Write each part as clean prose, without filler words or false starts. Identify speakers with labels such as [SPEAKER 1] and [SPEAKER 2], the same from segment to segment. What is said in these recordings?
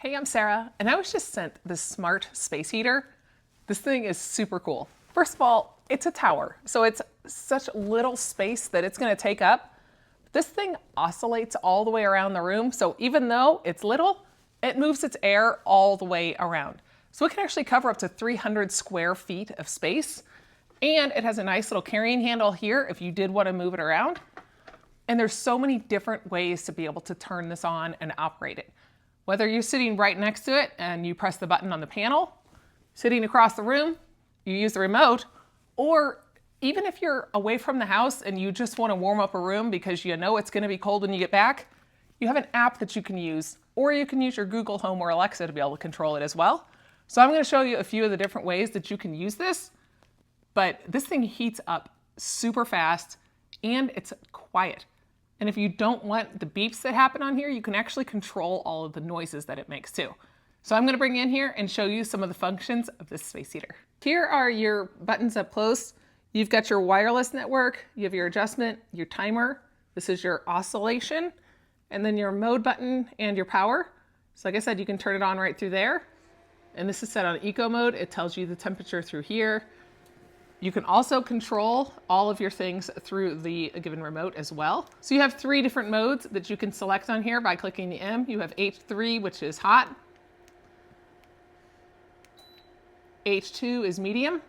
[SPEAKER 1] Hey, I'm Sarah, and I was just sent this smart space heater. This thing is super cool. First of all, it's a tower, so it's such little space that it's gonna take up. This thing oscillates all the way around the room, so even though it's little, it moves its air all the way around. So it can actually cover up to 300 square feet of space, and it has a nice little carrying handle here if you did want to move it around. And there's so many different ways to be able to turn this on and operate it. Whether you're sitting right next to it and you press the button on the panel, sitting across the room, you use the remote, or even if you're away from the house and you just want to warm up a room because you know it's going to be cold when you get back, you have an app that you can use, or you can use your Google Home or Alexa to be able to control it as well. So I'm going to show you a few of the different ways that you can use this, but this thing heats up super fast and it's quiet. And if you don't want the beeps that happen on here, you can actually control all of the noises that it makes too. So I'm going to bring you in here and show you some of the functions of this space heater. Here are your buttons up close. You've got your wireless network, you have your adjustment, your timer, this is your oscillation, and then your mode button and your power. So like I said, you can turn it on right through there. And this is set on eco mode. It tells you the temperature through here. You can also control all of your things through the given remote as well. So you have 3 different modes that you can select on here by clicking the M. You have H3, which is hot. H2 is medium.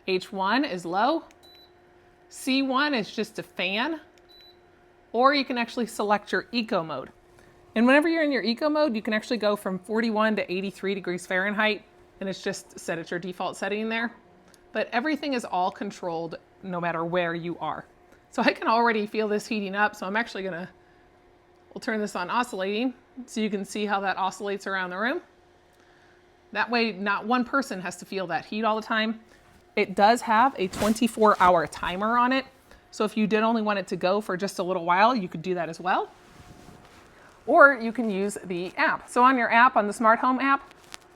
[SPEAKER 1] H1 is low. C1 is just a fan. Or you can actually select your eco mode. And whenever you're in your eco mode, you can actually go from 41 to 83 degrees Fahrenheit, and it's just set at your default setting there. But everything is all controlled no matter where you are. So I can already feel this heating up, so I'm actually we'll turn this on oscillating so you can see how that oscillates around the room. That way, not one person has to feel that heat all the time. It does have a 24-hour timer on it, so if you did only want it to go for just a little while, you could do that as well. Or you can use the app. So on your app, on the smart home app,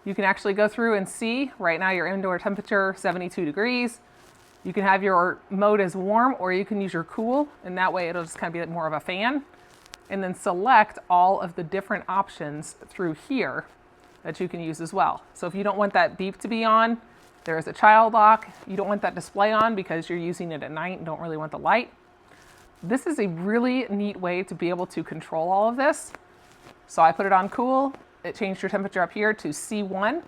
[SPEAKER 1] you can actually go through and see right now your indoor temperature, 72 degrees. You can have your mode as warm, or you can use your cool, and that way it'll just kind of be more of a fan. And then select all of the different options through here that you can use as well. So if you don't want that beep to be on, there is a child lock. You don't want that display on because you're using it at night and don't really want the light. This is a really neat way to be able to control all of this. So I put it on cool. It changed your temperature up here to C1.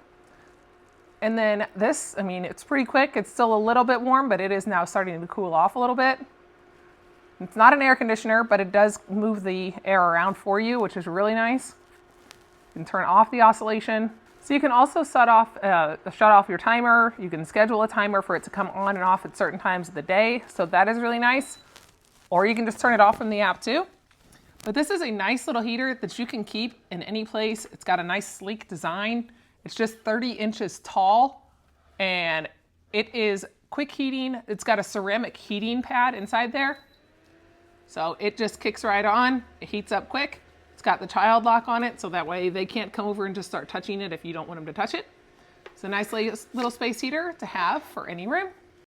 [SPEAKER 1] And then this, I mean, it's pretty quick. It's still a little bit warm, but it is now starting to cool off a little bit. It's not an air conditioner, but it does move the air around for you, which is really nice. You can turn off the oscillation. So you can also shut off your timer. You can schedule a timer for it to come on and off at certain times of the day. So that is really nice. Or you can just turn it off from the app too. But this is a nice little heater that you can keep in any place. It's got a nice sleek design. It's just 30 inches tall and it is quick heating. It's got a ceramic heating pad inside there. So it just kicks right on. It heats up quick. It's got the child lock on it so that way they can't come over and just start touching it if you don't want them to touch it. It's a nice little space heater to have for any room.